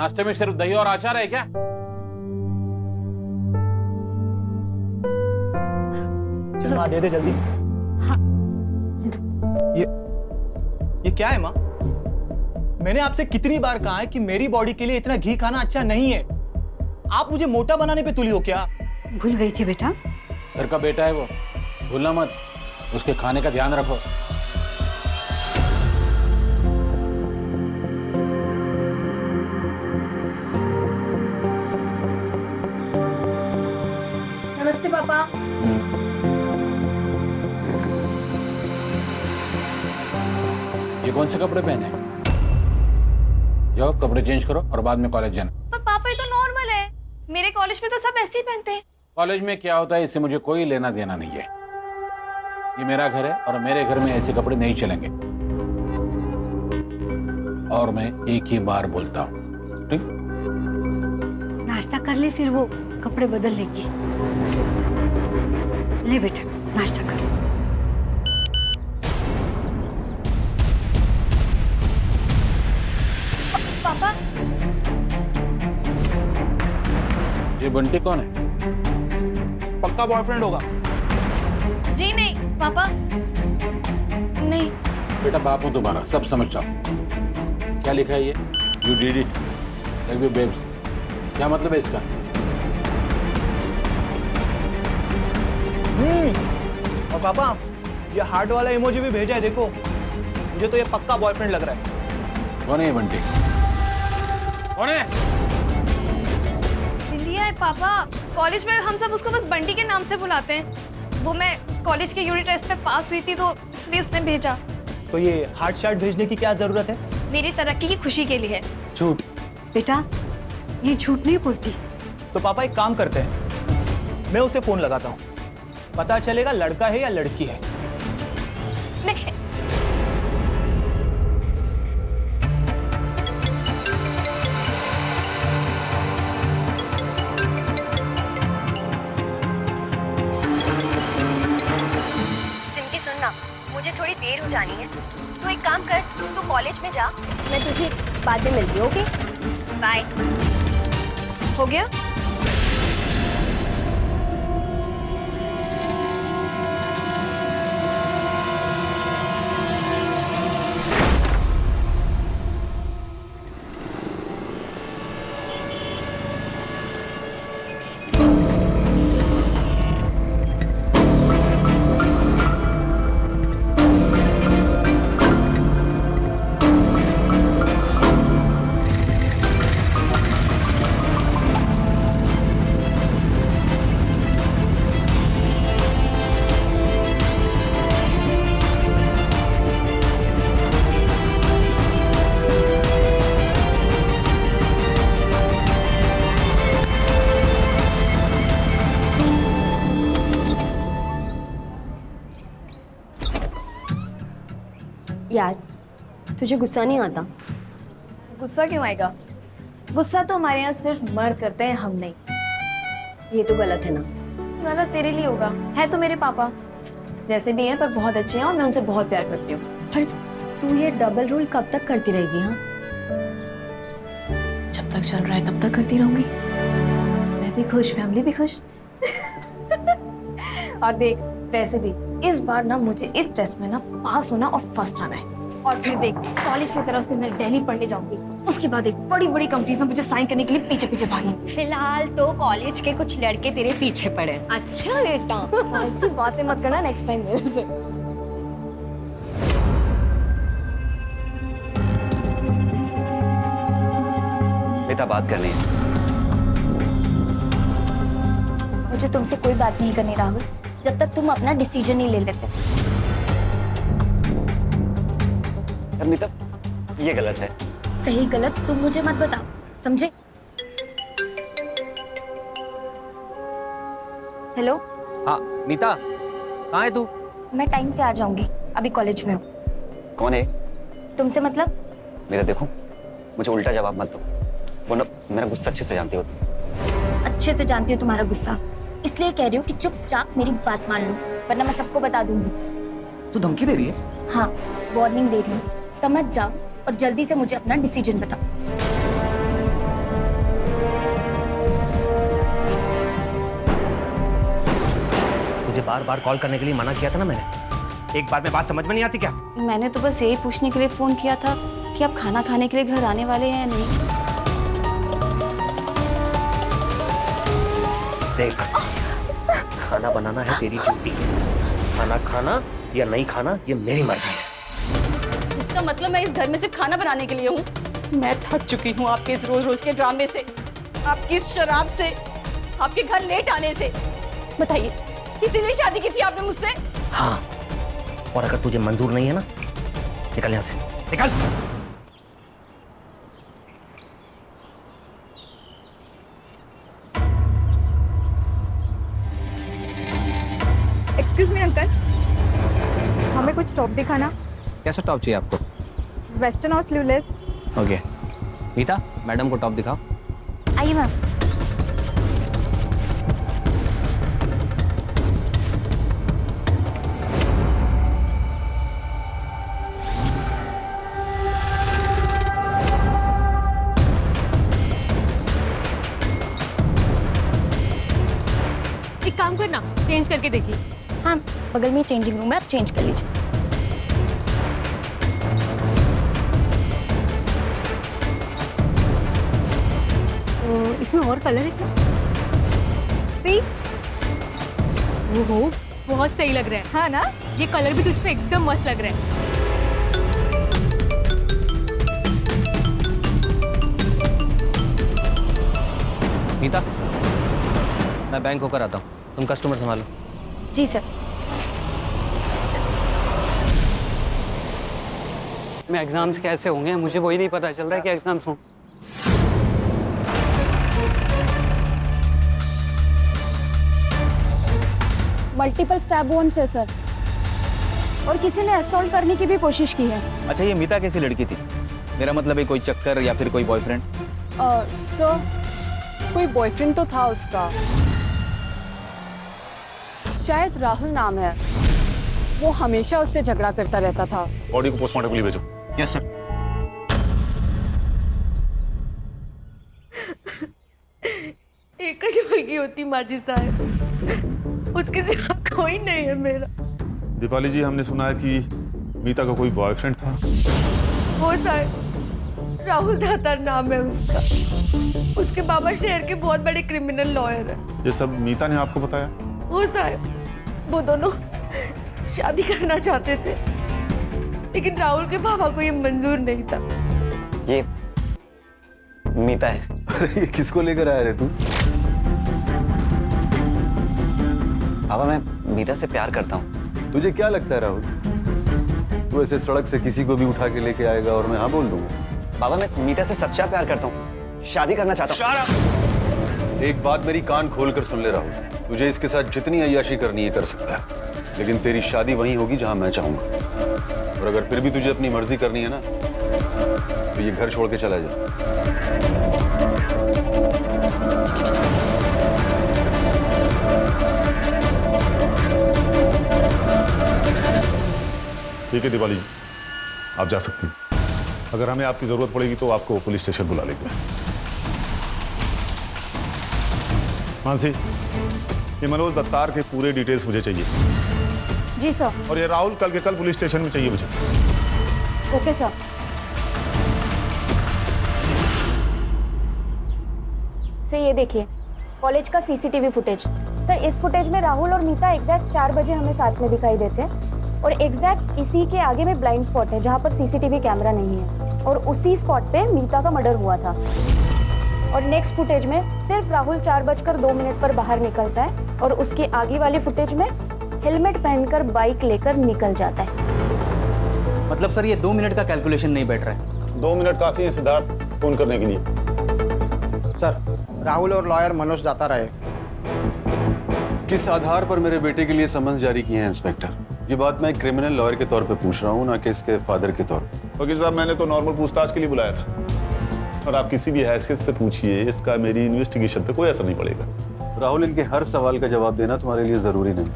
नाश्ते में सिर्फ दही और अचार है क्या? चल माँ दे दे जल्दी। हाँ। ये क्या है माँ? मैंने आपसे कितनी बार कहा है कि मेरी बॉडी के लिए इतना घी खाना अच्छा नहीं है। आप मुझे मोटा बनाने पे तुली हो क्या? भूल गई थी बेटा। घर का बेटा है वो, भूलना मत। उसके खाने का ध्यान रखो। नमस्ते पापा। ये कौन से कपड़े पहने हैं? जाओ कपड़े चेंज करो और बाद में कॉलेज जाना। पर पापा ये तो नॉर्मल है, मेरे कॉलेज में तो सब ऐसे ही पहनते हैं। कॉलेज में क्या होता है इससे मुझे कोई लेना देना नहीं है। ये मेरा घर है और मेरे घर में ऐसे कपड़े नहीं चलेंगे। और मैं एक ही बार बोलता हूँ, ठीक? नाश्ता कर ले फिर वो कपड़े बदल लेगी। ले बेटा नाश्ता कर। पापा ये बंटी कौन है? पक्का बॉयफ्रेंड होगा। जी नहीं पापा, नहीं। बेटा बाप हूं तुम्हारा, सब समझ जाओ। क्या लिखा है ये? You did it, love you babes. क्या मतलब है इसका? और पापा ये हार्ट वाला इमोजी भी भेजा है, देखो। मुझे तो ये पक्का बॉयफ्रेंड लग रहा है। कौन है ये बंटी? कौन है? बिंदिया है पापा। कॉलेज में हम सब उसको बस बंटी के नाम से बुलाते हैं। वो मैं कॉलेज के यूनिट टेस्ट में पास हुई थी तो इसलिए उसने भेजा। तो ये हार्ट शार्ट भेजने की क्या जरूरत है? मेरी तरक्की की खुशी के लिए है। झूठ। बेटा ये झूठ नहीं बोलती। तो पापा एक काम करते हैं, मैं उसे फोन लगाता हूँ, पता चलेगा लड़का है या लड़की है। नहीं। सिमकी सुनना, मुझे थोड़ी देर हो जानी है। तू एक काम कर, तू कॉलेज में जा, मैं तुझे बाद में मिलती हूँ। Okay bye. हो गया? यार तुझे गुस्सा नहीं आता? गुस्सा क्यों आएगा? गुस्सा तो हमारे यहाँ सिर्फ मर्द करते हैं, हम नहीं। ये तो गलत है ना। गलत तेरे लिए होगा, है तो मेरे पापा जैसे भी हैं पर बहुत अच्छे हैं और मैं उनसे बहुत प्यार करती हूँ। पर तू ये डबल रोल कब तक करती रहेगी? हाँ, जब तक चल रहा है तब तक करती रहूंगी। मैं भी खुश, फैमिली भी खुश। और देख, वैसे भी इस बार ना मुझे इस टेस्ट में ना पास होना और फर्स्ट आना है। और फिर देख, कॉलेज की तरफ से मैं दिल्ली पढ़ने जाऊंगी। उसके बाद एक बड़ी बड़ी कंपनी से मुझे साइन करने के लिए पीछे पीछे भागेंगी। फिलहाल तो कॉलेज के कुछ लड़के तेरे पीछे पड़े। अच्छा बेटा, ऐसी बातें मत करना नेक्स्ट टाइम मेरे से। बेटा बात करनी है। मुझे तुमसे कोई बात नहीं करनी राहुल, जब तक तुम अपना डिसीजन नहीं ले लेते। नीता, ये गलत है। सही गलत तुम मुझे मत बताओ, समझे? हेलो। हाँ नीता, कहाँ है तू? मैं टाइम से आ जाऊंगी, अभी कॉलेज में हूँ। कौन है? तुमसे मतलब? नीता देखो, मुझे उल्टा जवाब मत दो, वरना मेरा गुस्सा अच्छे से जानती हो। अच्छे से जानती हूँ तुम्हारा गुस्सा, इसलिए कह रही हूँ कि चुपचाप मेरी बात मान लो, वरना मैं सबको बता दूंगी। तू धमकी दे रही है? हाँ, वार्निंग दे रही हूँ, समझ जाओ और जल्दी से मुझे अपना डिसीजन बताओ। तुझे बार बार कॉल करने के लिए मना किया था ना मैंने। एक बार में बात समझ में नहीं आती क्या? मैंने तो बस यही पूछने के लिए फोन किया था कि आप खाना खाने के लिए घर आने वाले हैं या नहीं। देख, खाना बनाना है तेरी ड्यूटी, खाना खाना या नहीं खाना ये मेरी मर्जी है। इसका मतलब मैं इस घर में सिर्फ खाना बनाने के लिए हूँ? मैं थक चुकी हूँ आपके इस रोज रोज के ड्रामे से, आपकी इस शराब से, आपके घर लेट आने से। बताइए, इसीलिए शादी की थी आपने मुझसे? हाँ, और अगर तुझे मंजूर नहीं है ना, निकल यहाँ से, निकल। एक्सक्यूज मी अंकल, हमें कुछ टॉप दिखाना। कैसा टॉप चाहिए आपको? वेस्टर्न और स्लीवलेस। ओके, नीता मैडम को टॉप दिखाओ। आइए मैम। एक काम करना, चेंज करके देखिए। हाँ, बगल में चेंजिंग रूम है, आप चेंज कर लीजिए। इसमें और कलर है क्या? ओहो, बहुत सही लग रहा है। हाँ ना, ये कलर भी तुझ पे एकदम मस्त लग रहा है। नीता, मैं बैंक होकर आता हूँ, तुम कस्टमर संभालो। जी सर। में एग्जाम्स कैसे होंगे मुझे वही नहीं पता चल रहा है कि एग्जाम्स हों। मल्टीपल स्टैब वुंड्स है सर, और किसी ने असॉल्ट करने की भी कोशिश की है। अच्छा, ये मीता कैसी लड़की थी? मेरा मतलब है कोई चक्कर या फिर कोई बॉयफ्रेंड? सर, कोई बॉयफ्रेंड तो था उसका, शायद राहुल नाम है। वो हमेशा उससे झगड़ा करता रहता था। बॉडी को पोस्टमार्टम के लिए भेजो। Yes sir. एक की होती माजी साहब, उसके सिवा कोई नहीं है मेरा। दीपाली जी, हमने सुना है कि मीता का कोई बॉयफ्रेंड था। वो साहब राहुल दातार नाम है उसका। उसके बाबा शहर के बहुत बड़े क्रिमिनल लॉयर है। ये सब मीता ने आपको बताया? वो साहब, वो दोनों शादी करना चाहते थे, लेकिन राहुल के बाबा को ये मंजूर नहीं था। ये मीता है। अरे ये किसको लेकर आया रे तू? बाबा, मैं मीता से प्यार करता हूँ। तुझे क्या लगता है राहुल, तू ऐसे सड़क से किसी को भी उठा के लेके आएगा और मैं हाँ बोल दूंगा? बाबा, मैं मीता से सच्चा प्यार करता हूँ, शादी करना चाहता हूँ। एक बात मेरी कान खोल कर सुन ले राहुल, तुझे इसके साथ जितनी अय्याशी करनी है कर सकता है, लेकिन तेरी शादी वहीं होगी जहां मैं चाहूंगा। और अगर फिर भी तुझे अपनी मर्जी करनी है ना, तो ये घर छोड़ के चला जा। ठीक है दीपाली जी, आप जा सकती हैं। अगर हमें आपकी जरूरत पड़ेगी तो आपको पुलिस स्टेशन बुला लेंगे। मानसी, ये मनोज दत्तार के पूरे डिटेल्स मुझे चाहिए। जी सर। और ये राहुल कल के कल पुलिस स्टेशन में चाहिए मुझे। Okay sir. सर ये देखिए, कॉलेज का सीसीटीवी फुटेज। सर इस फुटेज में राहुल और मीता एग्जैक्ट 4 बजे हमें साथ में दिखाई देते हैं, और एग्जैक्ट इसी के आगे में ब्लाइंड स्पॉट है जहाँ पर सीसीटीवी कैमरा नहीं है, और उसी स्पॉट पे मीता का मर्डर हुआ था। और नेक्स्ट फुटेज में सिर्फ राहुल 4:02 पर बाहर निकलता है, और उसके आगे वाले फुटेज में हेलमेट पहनकर बाइक लेकर निकल जाता है। मतलब सर ये 2 मिनट का कैलकुलेशन नहीं बैठ रहा है। 2 मिनट काफी है सिद्धार्थ फोन करने के लिए। सर, राहुल और लॉयर मनोज दातार आए। किस आधार पर मेरे बेटे के लिए समन्स जारी किए हैं इंस्पेक्टर? ये बात मैं क्रिमिनल लॉयर के तौर पे पूछ रहा हूँ, ना कि इसके फादर के तौर पे। वकील साहब, मैंने तो नॉर्मल पूछताछ के लिए बुलाया था, और आप किसी भी हैसियत से पूछिए, इसका मेरी इन्वेस्टिगेशन पे कोई असर नहीं पड़ेगा। राहुल, इनके हर सवाल का जवाब देना तुम्हारे लिए जरूरी नहीं।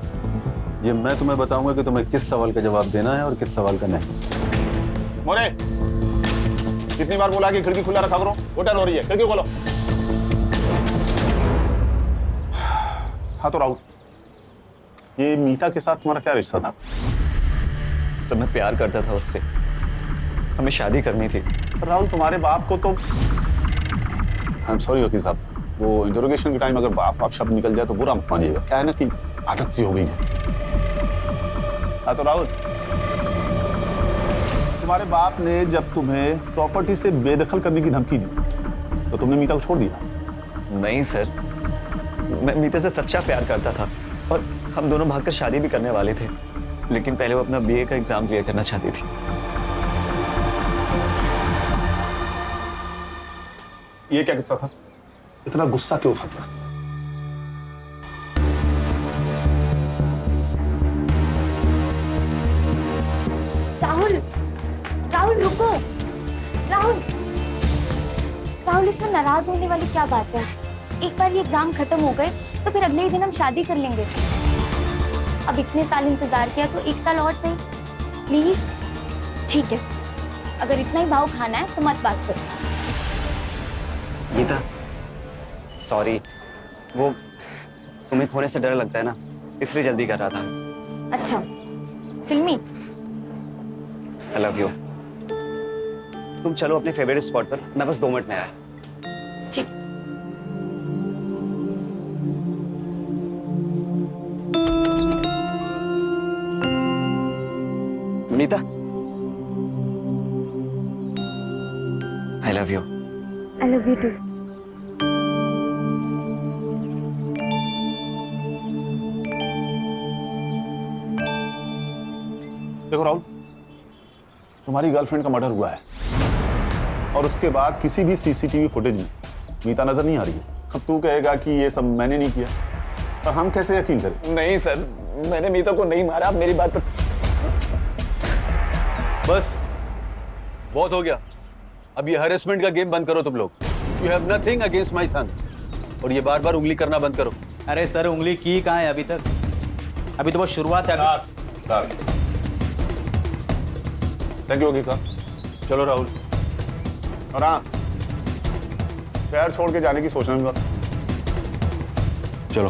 ये मैं तुम्हें बताऊंगा कि तुम्हें किस सवाल का जवाब देना है और किस सवाल का नहीं। मोरे, कितनी बार बोला कि खिड़की खुला रखा करो? होटल हो रही है, खिड़की खोलो। हाँ तो राहुल, ये मीता के साथ तुम्हारा क्या रिश्ता था? सर मैं प्यार करता था उससे, हमें शादी करनी थी। राहुल तुम्हारे बाप को तो आई एम सॉरी वकील साहब, वो इंटरोगेशन के टाइम अगर बाप शब्द निकल जाए तो बुरा मत मानिएगा, क्या है ना कि आदत सी हो गई है। हाँ तो राहुल, तुम्हारे बाप ने जब तुम्हें प्रॉपर्टी से बेदखल करने की धमकी दी तो तुमने मीता को छोड़ दिया? नहीं सर, मैं मीता से सच्चा प्यार करता था और हम दोनों भागकर शादी भी करने वाले थे, लेकिन पहले वो अपना बीए का एग्जाम क्लियर करना चाहती थी। ये क्या किस्सा था? इतना गुस्सा क्यों था? राहुल, राहुल रुको। राहुल, राहुल इसमें नाराज होने वाली क्या बात है? एक बार ये एग्जाम खत्म हो गए तो फिर अगले ही दिन हम शादी कर लेंगे। अब इतने साल इंतजार किया तो 1 साल और सही, प्लीज। ठीक है, अगर इतना ही भाव खाना है तो मत बात करो। गीता सॉरी, वो तुम्हें खोने से डर लगता है ना, इसलिए जल्दी कर रहा था। अच्छा, फिल्मी। आई लव यू। तुम चलो अपने फेवरेट स्पॉट पर, मैं बस 2 मिनट में आया। ठीक। Meeta, I love you. I love you too. देखो राहुल, तुम्हारी गर्लफ्रेंड का मर्डर हुआ है और उसके बाद किसी भी सीसीटीवी फुटेज में मीता नजर नहीं आ रही है। अब तू कहेगा कि ये सब मैंने नहीं किया, पर हम कैसे यकीन करें? नहीं सर, मैंने मीता को नहीं मारा, आप मेरी बात पर। बस बहुत हो गया, अब ये हैरेसमेंट का गेम बंद करो तुम लोग। You have nothing against my son, और ये बार बार उंगली करना बंद करो। अरे सर, उंगली की कहाँ है अभी तक? अभी तो बस शुरुआत है। थैंक यू वकील साहब। चलो राहुल, और हाँ, शहर छोड़ के जाने की सोचना भी मत। चलो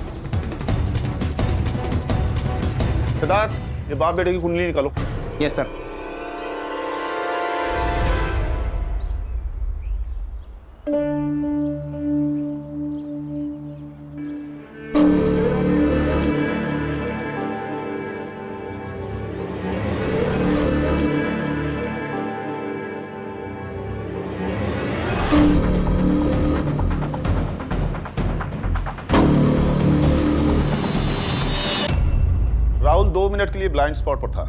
सिद्धार्थ, ये बाप बेटे की कुंडली निकालो। Yes sir. राहुल 2 मिनट के लिए ब्लाइंड स्पॉट पर था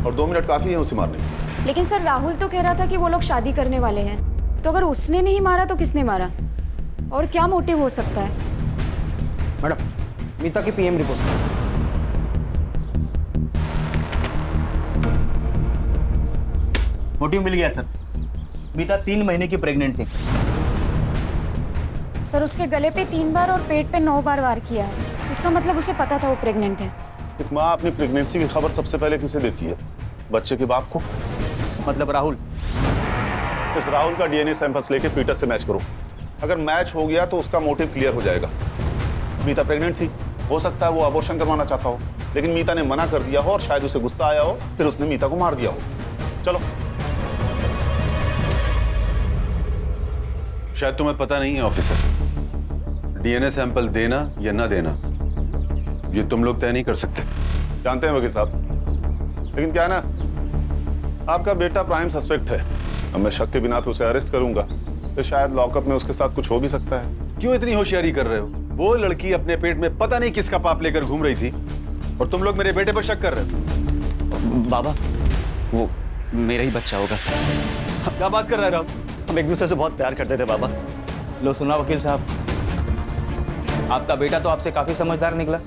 और 2 मिनट काफी है उसे मारने के लिए। लेकिन सर, राहुल तो कह रहा था कि वो लोग शादी करने वाले हैं, तो अगर उसने नहीं मारा तो किसने मारा? और क्या मोटिव हो सकता है? मैडम, मीता की पीएम रिपोर्ट। मोटिव मिल गया सर। मीता 3 महीने की प्रेग्नेंट थी। सर, उसके गले पे 3 बार और पेट पे 9 बार वार किया है। इसका मतलब उसे पता था वो प्रेग्नेंट है। एक माँ अपनी प्रेगनेंसी की खबर सबसे पहले किसे देती है? बच्चे के बाप को। मतलब राहुल। इस राहुल का डीएनए सैंपल्स लेके फीटस से मैच करो। अगर मैच हो गया तो उसका मोटिव क्लियर हो जाएगा। मीता प्रेग्नेंट थी, हो सकता है वो अबॉर्शन करवाना चाहता हो, लेकिन मीता ने मना कर दिया हो और शायद उसे गुस्सा आया हो, फिर उसने मीता को मार दिया हो। चलो। शायद तुम्हें पता नहीं है ऑफिसर, डीएनए सैंपल देना या ना देना ये तुम लोग तय नहीं कर सकते। जानते हैं वकील साहब, लेकिन क्या है ना, आपका बेटा प्राइम सस्पेक्ट है। अब मैं शक के बिना पे उसे अरेस्ट करूंगा तो शायद लॉकअप में उसके साथ कुछ हो भी सकता है। क्यों इतनी होशियारी कर रहे हो? वो लड़की अपने पेट में पता नहीं किसका पाप लेकर घूम रही थी और तुम लोग मेरे बेटे पर शक कर रहे हो। बाबा, वो मेरा ही बच्चा होगा। क्या बात कर रहे हो? हम एक दूसरे से बहुत प्यार करते थे बाबा। लो सुना वकील साहब, आपका बेटा तो आपसे काफी समझदार निकला।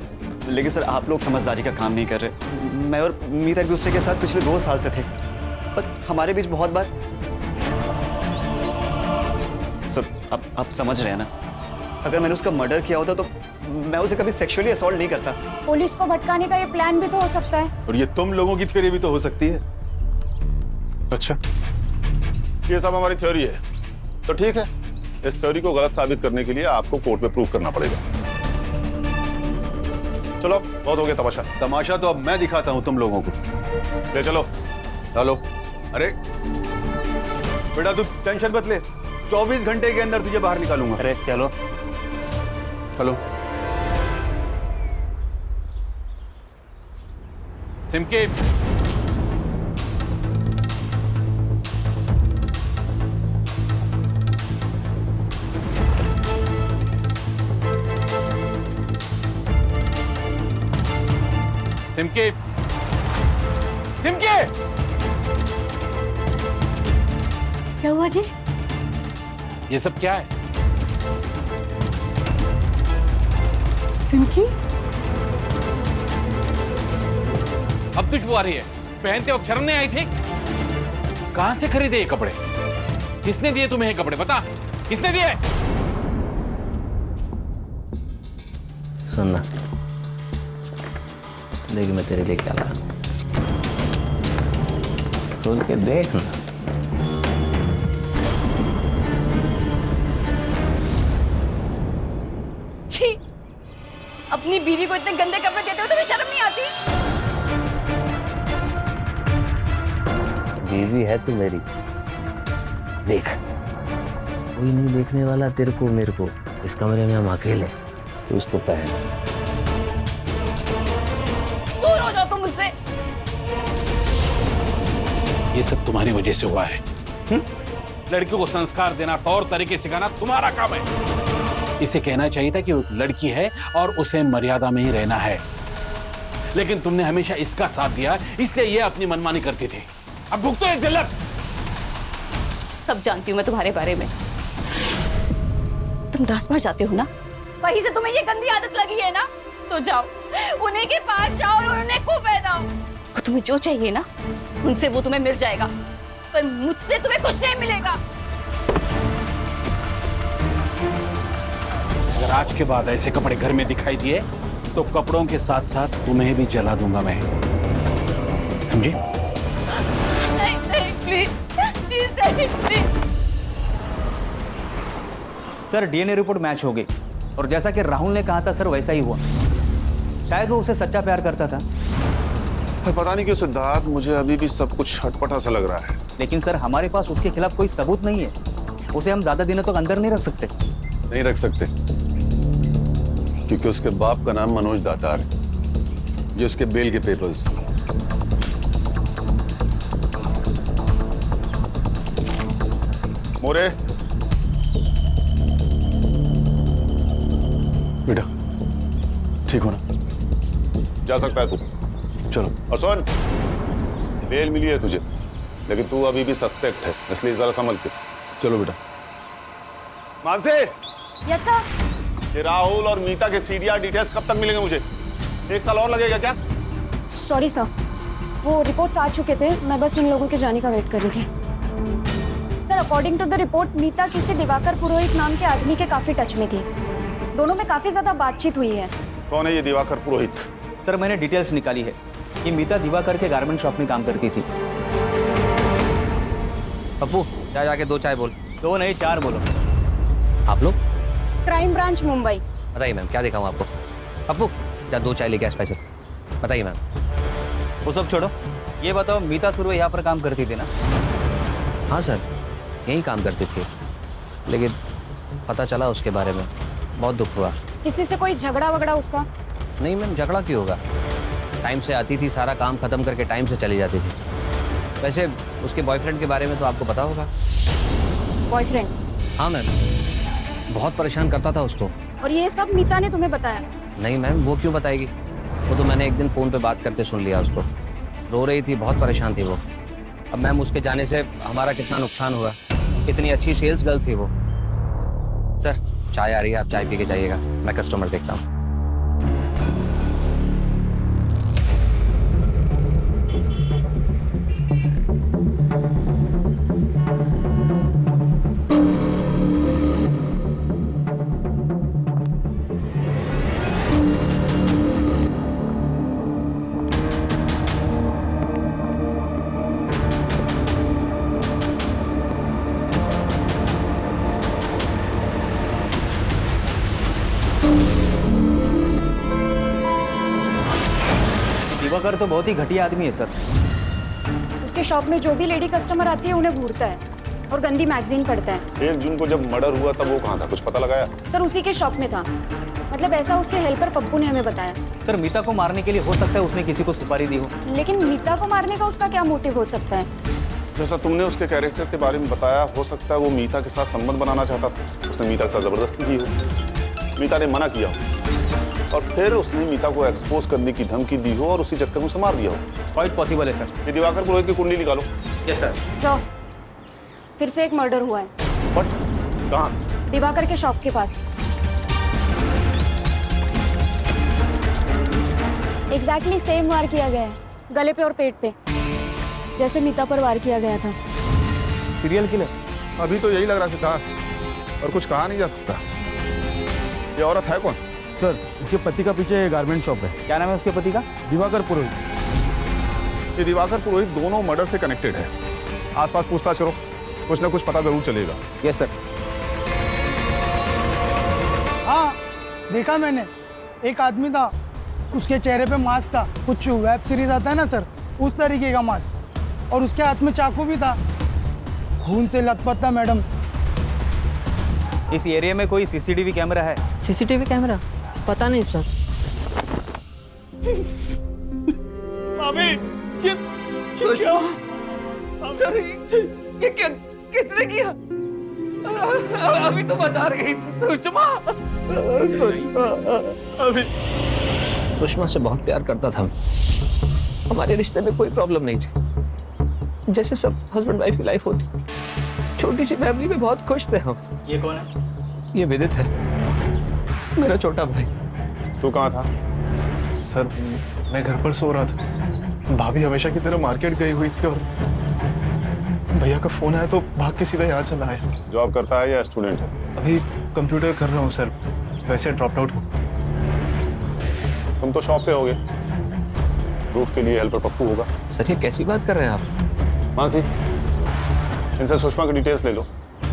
लेकिन सर, आप लोग समझदारी का काम नहीं कर रहे। मैं और मीता एक दूसरे के साथ पिछले 2 साल से थे, पर हमारे बीच बहुत बार। सर, आप समझ रहे हैं ना, अगर मैंने उसका मर्डर किया होता तो मैं उसे कभी सेक्सुअली असॉल्ट नहीं करता। पुलिस को भटकाने का ये प्लान भी तो हो सकता है। और ये तुम लोगों की थ्योरी भी तो हो सकती है। अच्छा, ये सब हमारी थ्योरी है तो ठीक है। इस थ्योरी को गलत साबित करने के लिए आपको कोर्ट में प्रूफ करना पड़ेगा। चलो अब बहुत हो गया तमाशा। तमाशा तो अब मैं दिखाता हूँ तुम लोगों को। ले चलो। चलो। अरे बेटा तू टेंशन मत ले, 24 घंटे के अंदर तुझे बाहर निकालूंगा। अरे चलो। चलो। सिमकी, सिमकी, सिमकी, क्या हुआ जी? ये सब क्या है? सिमकी? अब खुशबू आ रही है। पहनते वक्त शर्म नहीं आई थी? कहां से खरीदे ये कपड़े? किसने दिए तुम्हें ये कपड़े? बता, किसने दिए? सुनना, देख मैं तेरे लिए क्या लाया। खोल के देख ना। छी, अपनी बीवी को इतने गंदे कपड़े देते हो तुम्हें शर्म नहीं आती? बीवी है तू मेरी, देख कोई नहीं देखने वाला तेरे को मेरे को। इस कमरे में हम अकेले, तू उसको पहन। दूर हो जाओ तुम मुझसे। ये सब तुम्हारी वजह से हुआ है। लड़कियों को संस्कार देना, तौर तरीके सिखाना तुम्हारा काम है। इसे कहना चाहिए था कि वो लड़की है और उसे मर्यादा में ही रहना है, लेकिन तुमने हमेशा इसका साथ दिया, इसलिए ये अपनी मनमानी करती थी। अब भुगतो एक जिल्लत। सब जानती हूँ मैं तुम्हारे बारे में। तुम डांस बार जाते हो ना, वहीं से तुम्हें ये गंदी आदत लगी है ना, तो जाओ उन्हीं के पास जाओ और उन्हें को पहनाओ। और तुम्हें जो चाहिए ना उनसे वो तुम्हें मिल जाएगा, पर मुझसे तुम्हें कुछ नहीं मिलेगा। अगर आज के बाद ऐसे कपड़े घर में दिखाई दिए तो कपड़ों के साथ साथ तुम्हें भी जला दूंगा मैं, समझी? नहीं नहीं, प्लीज प्लीज नहीं, please. Sir DNA report match हो गई और जैसा कि राहुल ने कहा था सर वैसा ही हुआ। शायद वो उसे सच्चा प्यार करता था। पर पता नहीं क्यों सिद्धार्थ, मुझे अभी भी सब कुछ छटपटा सा लग रहा है। लेकिन सर हमारे पास उसके खिलाफ कोई सबूत नहीं है, उसे हम ज्यादा दिनों तक अंदर नहीं रख सकते। नहीं रख सकते क्योंकि उसके बाप का नाम मनोज दातार है, ये उसके बेल के पेपर्स। मोरे बेटा, ठीक हो ना? जा सकता है तू, चलो। और सुन, बेल मिली है तुझे, लेकिन तू अभी भी सस्पेक्ट है, इसलिए जरा समझ के चलो बेटा। Mansi, yes sir. ये राहुल और मीता के सीडीआर डिटेल्स कब तक मिलेंगे मुझे? 1 साल और लगेगा क्या? सॉरी सर, वो रिपोर्ट्स आ चुके थे, मैं बस इन लोगों के जाने का वेट कर रही थी। Sir according to the report Meeta किसी दिवाकर पुरोहित नाम के आदमी के काफी टच में थी, दोनों में काफी ज्यादा बातचीत हुई है। कौन है ये दिवाकर पुरोहित? सर मैंने डिटेल्स निकाली है कि मीता दिवाकर के गारमेंट शॉप में काम करती थी। पप्पू जा जाके 2 चाय बोल। 2 नहीं 4 बोलो। आप लोग? Crime branch Mumbai. बताइए मैम, क्या दिखाऊं आपको? पप्पू जा 2 चाय लेके आ स्पेशल। बताइए मैम। वो सब छोड़ो, ये बताओ मीता सुरवे यहाँ पर काम करती थी ना? हाँ सर, यहीं काम करती थी, लेकिन पता चला उसके बारे में, बहुत दुख हुआ। किसी से कोई झगड़ा वगड़ा उसका? नहीं मैम, झगड़ा क्यों होगा? टाइम से आती थी, सारा काम खत्म करके टाइम से चली जाती थी। वैसे उसके बॉयफ्रेंड के बारे में तो आपको पता होगा। बॉयफ्रेंड? हाँ मैम, बहुत परेशान करता था उसको। और ये सब मीता ने तुम्हें बताया? नहीं मैम, वो क्यों बताएगी? वो तो मैंने एक दिन फ़ोन पे बात करते सुन लिया उसको। रो रही थी, बहुत परेशान थी वो। अब मैम उसके जाने से हमारा कितना नुकसान हुआ। इतनी अच्छी सेल्स गर्ल थी वो। सर चाय आ रही है, आप चाय पी के जाइएगा, मैं कस्टमर देखता हूँ। दिवाकर तो बहुत ही घटिया आदमी है सर। उसके शॉप में जो भी लेडी कस्टमर आती है उन्हें घूरता है और गंदी मैगजीन पढ़ता है। 1 जून को जब मर्डर हुआ तब वो कहाँ था, कुछ पता लगाया? सर उसी के शॉप में था, मतलब ऐसा उसके हेल्पर पप्पू ने हमें बताया। सर मीता को मारने के लिए हो सकता है उसने किसी को सुपारी दी हो। लेकिन मीता को मारने का उसका क्या मोटिव हो सकता है? जैसा तुमने उसके कैरेक्टर के बारे में बताया, हो सकता है वो मीता के साथ संबंध बनाना चाहता था, उसने मीता के साथ जबरदस्ती की हो, मीता ने मना किया हो और फिर उसने मीता को एक्सपोज करने की धमकी दी हो और उसी चक्कर में उसे मार दिया हो। क्वाइट पॉसिबल है सर। ये दिवाकर पुरोहित की कुंडली निकालो। Yes sir. सर फिर से एक मर्डर हुआ है। बट कहाँ? दिवाकर के शॉप के पास। एग्जैक्टली सेम वार किया गया है, गले पे और पेट पे, जैसे मीता पर वार किया गया था। Serial killer? अभी तो यही लग रहा है सिद्धार्थ, और कुछ कहा नहीं जा सकता। ये औरत है कौन? सर इसके पति का पीछे गारमेंट शॉप है। क्या नाम है उसके पति का? दिवाकर पुरोहित। ये दिवाकर पुरोहित दोनों मर्डर से कनेक्टेड है। आसपास पूछताछ करो, कुछ ना कुछ पता जरूर चलेगा। Yes sir. हाँ देखा मैंने, एक आदमी था, उसके चेहरे पे मास्क था, कुछ वेब सीरीज आता है ना सर, उस तरीके का मास्क, और उसके हाथ में चाकू भी था, खून से लथपथ था मैडम। इस एरिया में कोई सीसीटीवी कैमरा है? CCTV camera? पता नहीं सर। अभी ये क्या? सर ये क्या, किसने किया? अभी तो बाजार गई सुषमा। अभी सुषमा से बहुत प्यार करता था, हमारे रिश्ते में कोई प्रॉब्लम नहीं थी, जैसे सब हस्बैंड वाइफ की लाइफ होती। छोटी सी फैमिली में बहुत खुश थे हम। ये कौन है? ये विदित है, मेरा छोटा भाई। तू कहाँ था? सर मैं घर पर सो रहा था, भाभी हमेशा की तरह मार्केट गई हुई थी और भैया का फोन आया तो भाग के सीधा यहाँ चला आया। जॉब करता है या स्टूडेंट है? अभी कंप्यूटर कर रहा हूँ सर, वैसे ड्रॉप आउट हूँ। तुम तो शॉप पे होगे, प्रूफ के लिए हेल्पर पप्पू होगा। सर ये कैसी बात कर रहे हैं आप? मानसी, इनसे सुषमा की डिटेल्स ले लो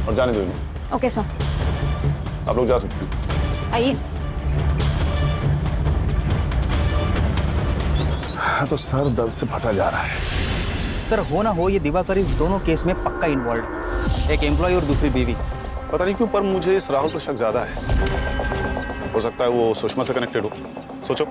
और जाने दो इन्हें। Okay sir. आप लोग जा सकते हैं। आइए। हाँ तो सर दर्द से फटा जा रहा है। सर हो ना हो ये दिवाकर इस दोनों केस में पक्का इन्वॉल्व, एक एम्प्लॉय और दूसरी बीवी। पता नहीं क्यों पर मुझे इस राहुल पर शक ज्यादा है। हो सकता है वो सुषमा से कनेक्टेड हो। सोचो,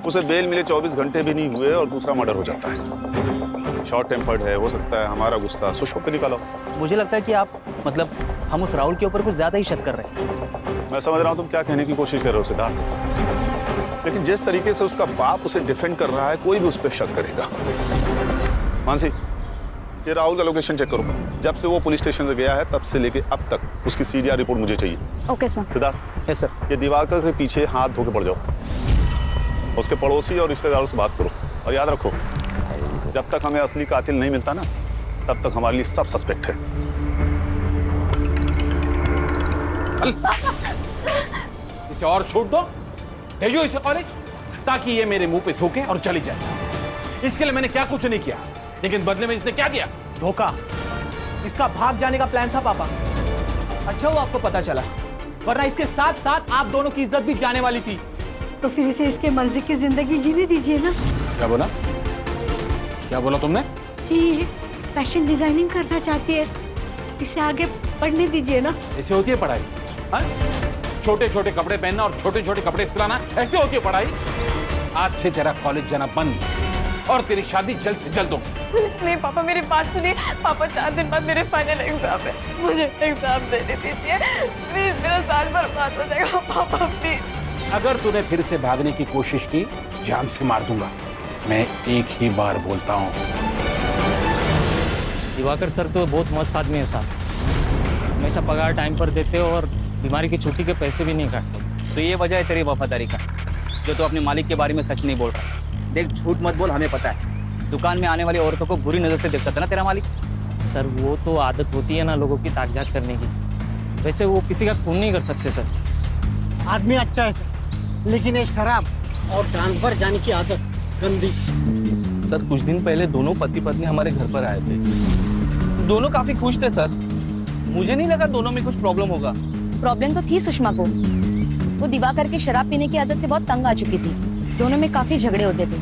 उसे बेल मिले 24 घंटे भी नहीं हुए और दूसरा मर्डर हो जाता है। शॉर्ट टेम्पर्ड है, हो सकता है हमारा गुस्सा सुषमा पे निकालो। मुझे लगता है कि आप मतलब हम उस राहुल के ऊपर कुछ ज्यादा ही शक कर रहे हैं। मैं समझ रहा हूँ तुम क्या कहने की कोशिश कर रहे हो सिद्धार्थ, लेकिन जिस तरीके से उसका बाप उसे डिफेंड कर रहा है, कोई भी उस पर शक करेगा। मानसी, ये राहुल का लोकेशन चेक करो। जब से वो पुलिस स्टेशन से गया है तब से लेके अब तक उसकी सीडीआर रिपोर्ट मुझे चाहिए। Okay sir. Siddharth. Yes sir. ये दिवाकर के पीछे हाथ धो के पड़ जाओ, उसके पड़ोसी और रिश्तेदारों से बात करो, और याद रखो जब तक हमें असली कातिल नहीं मिलता ना, तब तक हमारे लिए सब सस्पेक्ट है। इसे और छूट दो, भेजो इसे कॉलेज, ताकि ये मेरे मुंह पे थूके और चली जाए। इसके लिए मैंने क्या कुछ नहीं किया, लेकिन बदले में इसने क्या दिया? धोखा। इसका भाग जाने का प्लान था पापा। अच्छा वो आपको पता चला, वरना इसके साथ साथ आप दोनों की इज्जत भी जाने वाली थी। तो फिर इसे इसके मर्जी की जिंदगी जीने दीजिए ना। क्या बोला? क्या बोला तुमने? जी ये फैशन डिजाइनिंग करना चाहती है, इसे आगे पढ़ने दीजिए ना। ऐसे होती है पढ़ाई? हाँ? छोटे छोटे कपड़े पहनना और छोटे छोटे कपड़े सिलाना, ऐसे होती है पढ़ाई? आज से तेरा कॉलेज जाना बंद और तेरी शादी जल्द से जल्द हो। नहीं पापा मेरी बात सुनिए। पापा 4 दिन बाद मेरे फाइनल एग्जाम है, मुझे एग्जाम देने दीजिए प्लीज। मेरा साल बर्बाद हो जाएगा पापा प्लीज। अगर तूने फिर से भागने की कोशिश की, जान से मार दूंगा। मैं एक ही बार बोलता हूँ। दिवाकर सर तो बहुत मस्त आदमी है साहब, हमेशा पगार टाइम पर देते हो और बीमारी की छुट्टी के पैसे भी नहीं काटते। तो ये वजह है तेरी वफादारी का, जो तो अपने मालिक के बारे में सच नहीं बोल रहा। देख झूठ मत बोल, हमें पता है दुकान में आने वाली औरतों को बुरी नजर से देखता था ना तेरा मालिक। सर वो तो आदत होती है ना लोगों की ताकझाक करने की, वैसे वो किसी का खून नहीं कर सकते सर। आदमी अच्छा है सर, लेकिन ये शराब और ट्रांसफर जाने की आदत गंदी। सर कुछ दिन पहले दोनों पति पत्नी हमारे घर पर आए थे, दोनों काफी खुश थे सर। मुझे नहीं लगा दोनों में कुछ प्रॉब्लम होगा। प्रॉब्लम तो थी सुषमा को, वो दिवाकर के शराब पीने की आदत से बहुत तंग आ चुकी थी। दोनों में काफी झगड़े होते थे।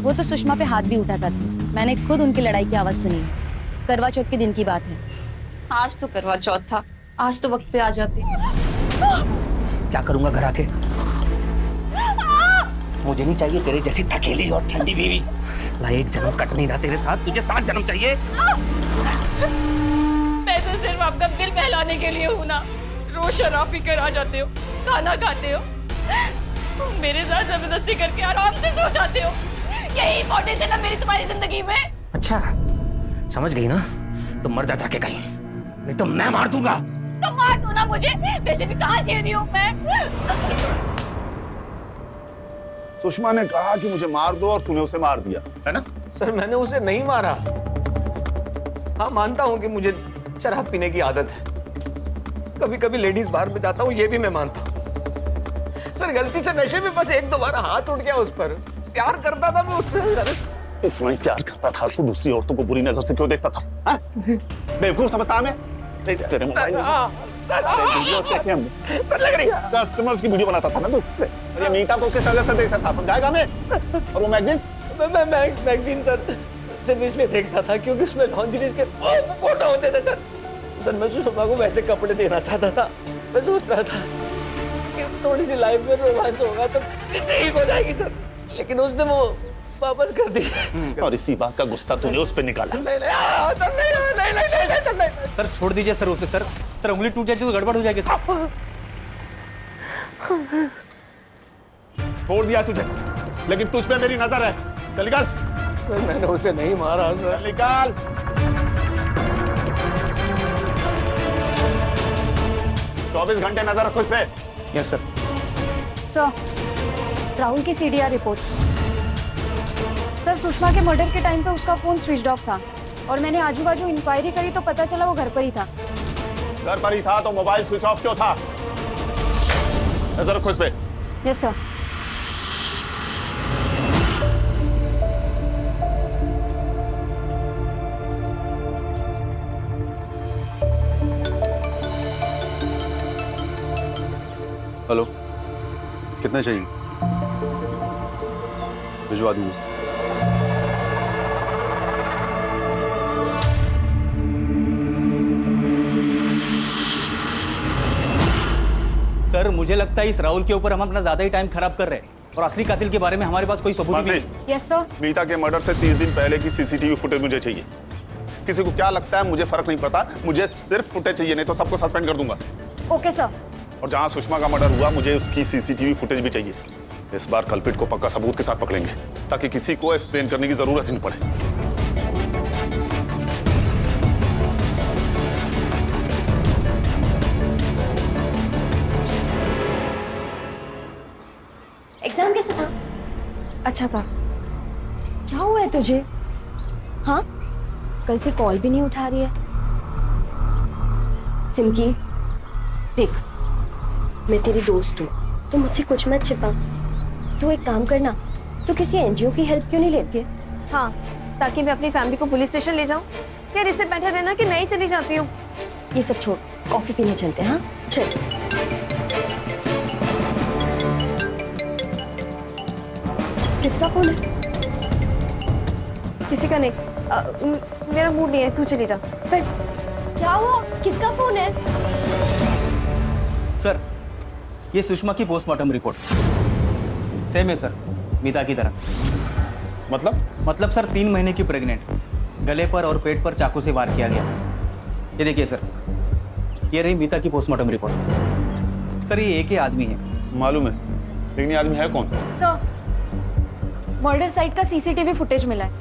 वो तो सुषमा पे हाथ भी उठाता था। मैंने खुद उनकी लड़ाई की आवाज सुनी है। करवा चौथ के दिन की बात है। आज तो करवा चौथ था, आज तो वक्त पे आ जाते। क्या करूंगा घर आके? मुझे नहीं चाहिए तेरे जैसी थकेली और ठंडी बीवी। ला एक जन्म कट नहीं रहा तेरे साथ, तुझे 7 जन्म चाहिए। मैं तो सिर्फ आपका दिल बहलाने के लिए हूँ ना। रोज शराब पी कर आ जाते हो, खाना खाते हो, मेरे साथ जबरदस्ती करके आराम से सो जाते हो। यही मोटिव है ना मेरी तुम्हारी जिंदगी में। अच्छा समझ गई ना, तो मर जा जाके कहीं, नहीं तो मैं मार दूंगा। तो मार दो ना मुझे, वैसे भी कहाँ झेल रही हूँ मैं। सुषमा ने कहा कि मुझे मार दो और तूने उसे मार दिया, है ना? सर मैंने उसे नहीं मारा। हाँ मानता हूँ कि मुझे शराब पीने की आदत है, कभी कभी लेडीज बार में जाता हूँ, ये भी मैं मानता हूँ। सर गलती से नशे में बस 1-2 बार हाथ उठ गया उस पर। प्यार करता था मैं उससे। इतना ही प्यार करता था तो दूसरी औरतों को बुरी नजर से क्यों देखता था? बेवकूफ समझता हमें? तेरे मोबाइल में कस्टमर्स की वीडियो बनाता था ना तू। ये मीता को किस नजर से देखता था, समझाएगा हमें? और वो मैगजीन? मैं मैगजीन सर सिर्फ इसलिए देखता था क्योंकि उसमें लॉन्जरीज के फोटो होते थे सर। सर मैं सुषमा को वैसे कपड़े देना चाहता था। मैं सोच रहा था कि थोड़ी सी लाइफ में रोमांस होगा तो ठीक हो जाएगी सर, लेकिन उसने वो वापस कर दिया। और इसी बात का गुस्सा तूने उस पे निकाला। नहीं। सर छोड़ दीजिए सर उसे। सर सर उंगली टूट जाएगी तो गड़बड़ हो जाएगी सर। छोड़ दिया तुझे, लेकिन तुझ पे मेरी नजर है। चल निकाल। मैंने उसे नहीं मारा सर। निकाल। चौबीस घंटे नजर रखो इस पे। Yes sir. सर राहुल की सीडीआर रिपोर्ट्स। सर सुषमा के मर्डर के टाइम पे उसका फोन स्विच ऑफ था और मैंने आजू बाजू इंक्वायरी करी तो पता चला वो घर पर ही था। घर पर ही था तो मोबाइल स्विच ऑफ क्यों था? नजर रखो इस पे। Yes sir. हेलो, कितने चाहिए? भिजवा दूंगा। सर मुझे लगता है इस राहुल के ऊपर हम अपना ज्यादा ही टाइम खराब कर रहे हैं और असली कातिल के बारे में हमारे पास कोई सबूत नहीं है। Yes sir. मीता के मर्डर से 30 दिन पहले की सीसीटीवी फुटेज मुझे चाहिए। किसी को क्या लगता है मुझे फर्क नहीं पड़ता, मुझे सिर्फ फुटेज चाहिए, नहीं तो सबको सस्पेंड कर दूंगा। Okay sir. और जहां सुषमा का मर्डर हुआ मुझे उसकी सीसीटीवी फुटेज भी चाहिए। इस बार कल्पिट को पक्का सबूत के साथ पकड़ेंगे ताकि किसी को एक्सप्लेन करने की जरूरत ही नहीं पड़े। एग्जाम कैसा था? अच्छा था। क्या हुआ है तुझे? हाँ, कल से कॉल भी नहीं उठा रही है। सिमकी देख, मैं तेरी दोस्त हूँ, तू मुझसे कुछ मत छिपा। तू एक काम करना, तू किसी एनजीओ की हेल्प क्यों नहीं लेती है? हाँ, ताकि मैं अपनी फैमिली को पुलिस स्टेशन ले जाऊं। यार इससे बेटर है ना कि मैं ही चली जाती हूँ। ये सब छोड़, कॉफी पीने चलते हैं। हाँ चल। किसका फोन है? किसी का नहीं। मेरा मूड नहीं है, तू चली जा। पर क्या हुआ? किसका फोन है? सर ये सुषमा की पोस्टमार्टम रिपोर्ट सेम है सर, मीता की तरह। मतलब सर 3 महीने की प्रेग्नेंट, गले पर और पेट पर चाकू से वार किया गया। ये देखिए सर, ये रही मीता की पोस्टमार्टम रिपोर्ट। सर ये एक ही आदमी है। मालूम है, लेकिन ये आदमी है कौन? सर मर्डर साइट का सीसीटीवी फुटेज मिला है।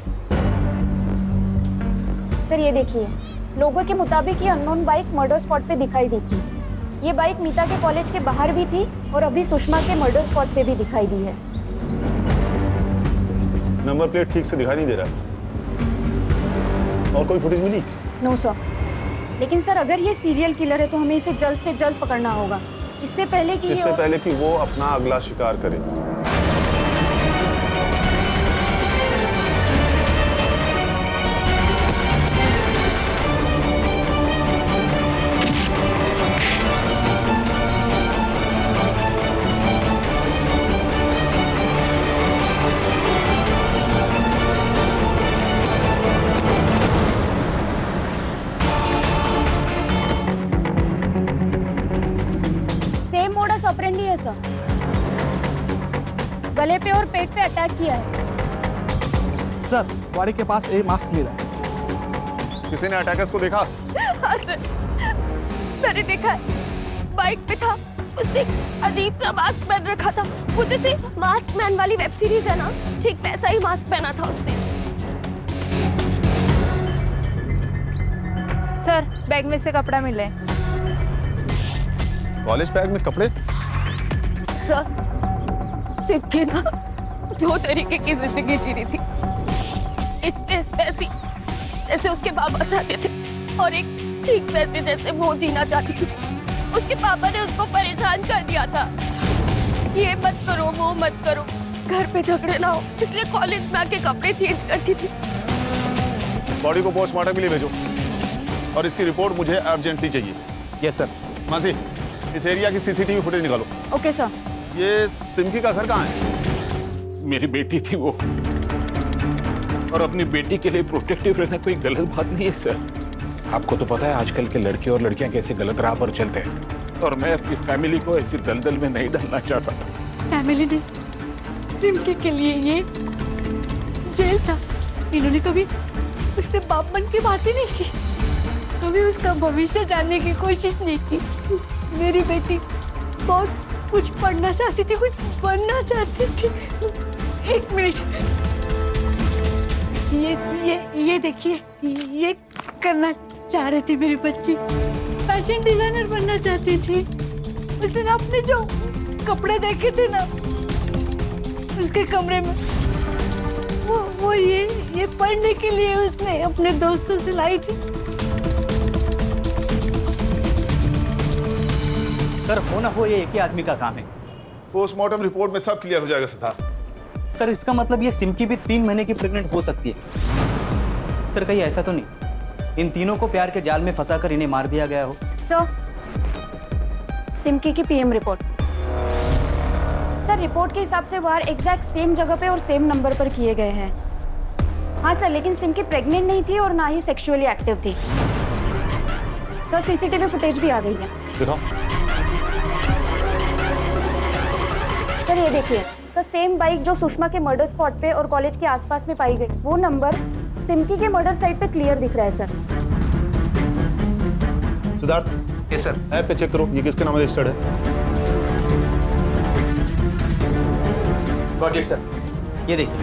सर ये देखिए, लोगों के मुताबिक ये अननोन बाइक मर्डर स्पॉट पे दिखाई दी थी। ये बाइक मीता के कॉलेज के बाहर भी थी और अभी सुषमा के मर्डर स्पॉट पे भी दिखाई दी है। नंबर प्लेट ठीक से दिखाई नहीं दे रहा। और कोई फुटेज मिली? No sir. लेकिन सर अगर ये सीरियल किलर है तो हमें इसे जल्द से जल्द पकड़ना होगा, इससे पहले कि वो अपना अगला शिकार करे। गले पे और पेट पे अटैक किया है। सर वाड़ी के पास एक मास्क मिला है। किसी ने अटैकर्स को देखा? हाँ सर, मैंने देखा है, बाइक पे था, उसने एक अजीब सा मास्क पहन रखा था। वो जैसे मास्क मैन वाली वेब सीरीज है ना, ठीक वैसा ही मास्क पहना था उसने। सर बैग में से कपड़ा मिला है। कॉलेज बैग में कपड़े? सर सिर्फ ना 2 तरीके की जिंदगी जी रही थी, एक वैसी जैसे उसके बाबा चाहते थे और एक ठीक वैसे जैसे वो जीना चाहती थी। उसके पापा ने उसको परेशान कर दिया था, ये मत करो वो मत करो, घर पे झगड़े ना हो, इसलिए कॉलेज में आके कपड़े चेंज करती थी। बॉडी को पोस्टमार्टम के लिए भेजो और इसकी रिपोर्ट मुझे अर्जेंटली चाहिए। Yes sir. मासी, इस एरिया की सीसीटीवी फुटेज निकालो। Okay sir. ये सिमकी का घर कहाँ है? मेरी बेटी थी वो, और अपनी बेटी के लिए प्रोटेक्टिव रहना कोई गलत बात नहीं है सर। आपको तो पता है आजकल के लड़के और लड़कियां कैसे गलत राह पर चलते हैं, और मैं अपनी फैमिली को ऐसी दलदल में नहीं डालना चाहता था। फैमिली ने सिमके के लिए ये जेल था। इन्होंने कभी उससे बाप बन की बात ही नहीं की, कभी उसका भविष्य जानने की कोशिश नहीं की। मेरी बेटी बहुत कुछ पढ़ना चाहती थी, कुछ बनना चाहती थी। एक मिनट, ये देखिए, ये करना चाह रही थी मेरी बच्ची, फैशन डिजाइनर बनना चाहती थी। उस दिन आपने जो कपड़े देखे थे ना उसके कमरे में, वो ये पढ़ने के लिए उसने अपने दोस्तों से लाई थी। सर हो ना हो ये एक ही आदमी का काम है। पोस्टमार्टम रिपोर्ट में सब क्लियर हो जाएगा सिद्धार्थ। सर इसका मतलब ये सिमकी भी 3 महीने की प्रेग्नेंट हो सकती है। सर कहीं ऐसा तो नहीं इन तीनों को प्यार के जाल में फंसाकर इन्हें मार दिया गया हो? सर सिमकी की पीएम रिपोर्ट। सर रिपोर्ट के हिसाब से वार एग्जैक्ट सेम जगह पे और सेम नंबर पर किए गए हैं। हाँ सर, लेकिन सिमकी प्रेग्नेंट नहीं थी और ना ही सेक्सुअली एक्टिव थी। सर सीसीटीवी फुटेज भी आ गई है। दिखाओ। सर ये देखिए, सर सेम बाइक जो सुषमा के मर्डर स्पॉट पे और कॉलेज के आसपास में पाई गई, वो नंबर सिमकी के मर्डर साइट पे क्लियर दिख रहा है sir. Siddharth, yes sir, app पे चेक करो ये किसके नाम रजिस्टर्ड है। Got it sir. ये देखिए,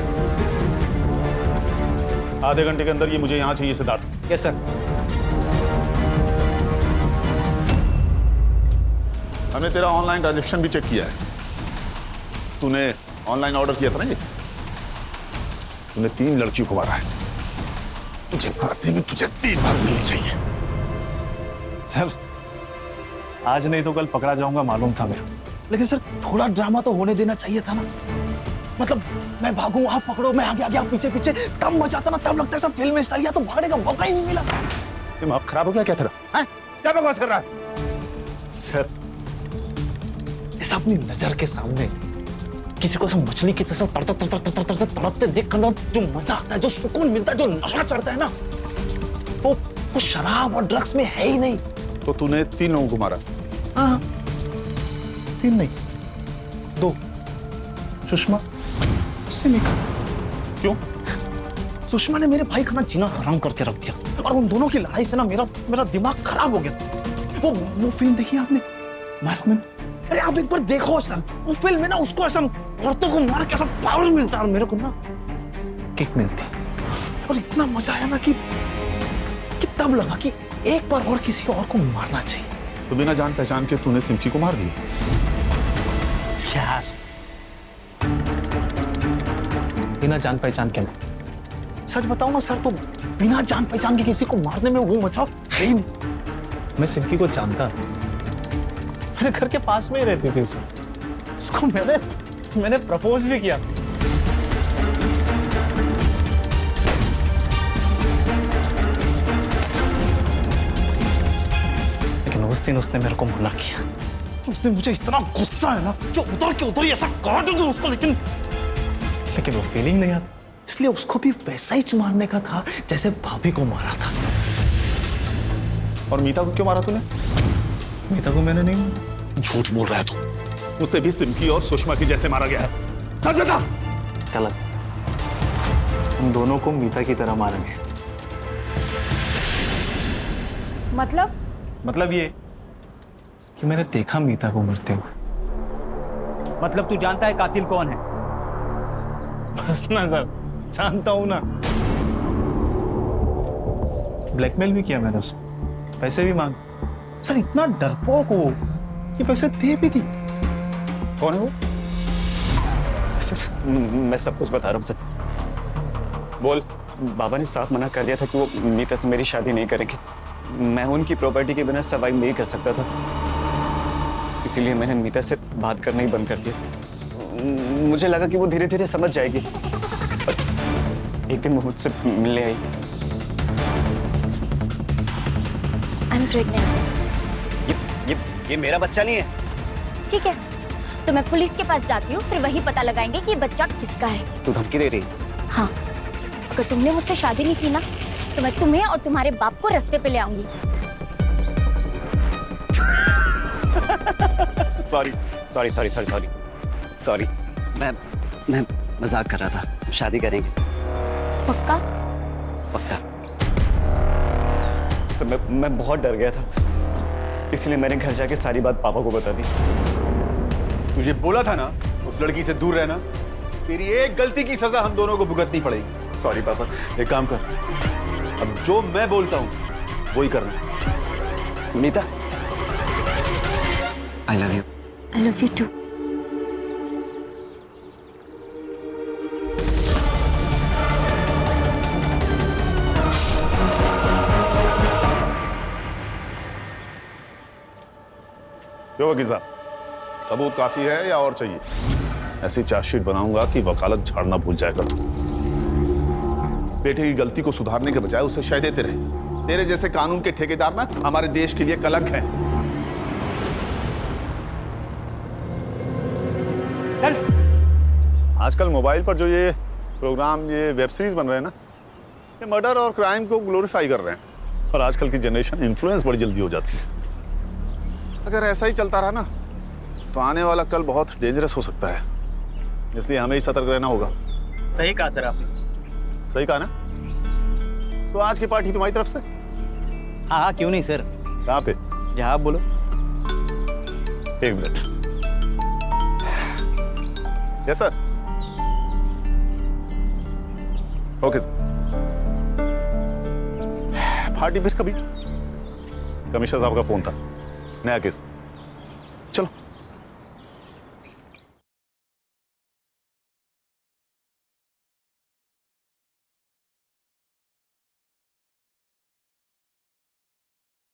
आधे घंटे के अंदर ये मुझे यहाँ चाहिए सिद्धार्थ। Yes sir. हमने तेरा ऑनलाइन ट्रांजैक्शन भी चेक किया है। तूने ऑनलाइन ऑर्डर किया था ना ये? तूने 3 लड़कियों को मारा है। तुझे फांसी भी तुझे 3 बार मिलनी चाहिए। सर आज नहीं तो कल पकड़ा जाऊंगा मालूम था मेरे, लेकिन सर थोड़ा ड्रामा तो होने देना चाहिए था ना। मतलब मैं भागूं आप पकड़ो, मैं आगे आगे आप पीछे पीछे, तब मजा आता ना, तब लगता है सब फिल्म स्टाइल। या तो भागने का मौका ही नहीं मिला। दिमाग खराब हो गया क्या तेरा? हैं? क्या बकवास कर रहा है? सर ऐसा अपनी नजर के सामने किसी को सब मछली की जैसा तड़पते देख कर जो मजा आता है, जो सुकून मिलता है, जो नशा चढ़ता है ना, वो शराब और ड्रग्स में है ही नहीं। तो तूने 3 लोगों को मारा? हाँ 3 नहीं 2। सुषमा सिमिका। क्यों? सुषमा ने मेरे भाई का ना जीना हराम करके रख दिया, और उन दोनों की लड़ाई से ना मेरा दिमाग खराब हो गया। वो फिल्म देखी आपने मास्क मैन? अरे आप एक बार देखो सर, वो फिल्म में ना उसको ऐसा औरतों को मार के ऐसा पावर मिलता है और मेरे को ना किक मिलती, और इतना मजा आया ना कि तब लगा कि एक बार और किसी और को मारना चाहिए। तो बिना जान पहचान के तूने सिमकी को मार दिया? यस, बिना जान पहचान के नहीं। सच बताऊं ना सर, तो बिना जान पहचान के किसी को मारने में वो मजा है ही नहीं। मैं सिमकी को जानता था, मेरे घर के पास में ही रहती थी उसे। उसको मैंने प्रपोज भी किया। लेकिन उस दिन उसने मेरे को मना किया। उस दिन मुझे इतना गुस्सा है ना कि उधर के उधर ही ऐसा काट दूं उसको, लेकिन वो फीलिंग नहीं आती। इसलिए उसको भी वैसा ही मारने का था जैसे भाभी को मारा था। और मीता को क्यों मारा तूने? मीता को मैंने नहीं। झूठ बोल रहा है तू। मुझसे भी सिमकी और सुषमा की जैसे मारा गया है। सच बता। गलत। हम दोनों को मीता की तरह मारेंगे। मतलब ये कि मैंने देखा मीता को मरते हुए। मतलब तू जानता है कातिल कौन है? बस ना सर, जानता हूं ना। ब्लैकमेल भी किया मैंने उसको, पैसे भी मांग। सर इतना डरपोक हो कि पैसे दे भी दी। कौन है वो? सर मैं सब कुछ बता रहा हूँ सर। बोल। बाबा ने साफ मना कर दिया था कि वो मीता से मेरी शादी नहीं करेंगे। मैं उनकी प्रॉपर्टी के बिना सर्वाइव नहीं कर सकता था, इसीलिए मैंने मीता से बात करना ही बंद कर दिया। मुझे लगा कि वो धीरे धीरे समझ जाएगी। एक दिन वो मुझसे मिलने आई। I'm pregnant. ये मेरा बच्चा नहीं है। ठीक है, तो मैं पुलिस के पास जाती हूँ, फिर वही पता लगाएंगे कि ये बच्चा किसका है। तू धमकी दे रही है? हाँ, अगर तुमने मुझसे शादी नहीं की ना, तो मैं तुम्हें और तुम्हारे बाप को रास्ते पे ले आऊंगी। सॉरी। मैं मजाक कर रहा था। शादी करेंगे। पक्का? पक्का। सर मैं बहुत डर गया था, इसलिए मैंने घर जाके सारी बात पापा को बता दी। तुझे बोला था ना उस लड़की से दूर रहना। तेरी एक गलती की सजा हम दोनों को भुगतनी पड़ेगी। सॉरी पापा। एक काम कर, अब जो मैं बोलता हूँ वही करना। मीता, I love you. I love you too. क्यों वकील साहब, सबूत काफी है या और चाहिए? ऐसी चार्जशीट बनाऊंगा कि वकालत झाड़ना भूल जाएगा तू। बेटे की गलती को सुधारने के बजाय उसे शय देते रहे। तेरे जैसे कानून के ठेकेदार ना हमारे देश के लिए कलंक हैं। आजकल मोबाइल पर जो ये प्रोग्राम, ये वेब सीरीज बन रहे हैं ना, ये मर्डर और क्राइम को ग्लोरीफाई कर रहे हैं। और आजकल की जनरेशन इन्फ्लुएंस बड़ी जल्दी हो जाती है। अगर ऐसा ही चलता रहा ना तो आने वाला कल बहुत डेंजरस हो सकता है, इसलिए हमें ही सतर्क रहना होगा। सही कहा सर आपने। सही कहा ना? तो आज की पार्टी तुम्हारी तरफ से? हाँ, क्यों नहीं सर। कहाँ पे? जहाँ आप बोलो। एक minute. Yes sir. Okay sir. Party फिर कभी? कमिश्नर साहब का फोन था, नया केस। चलो।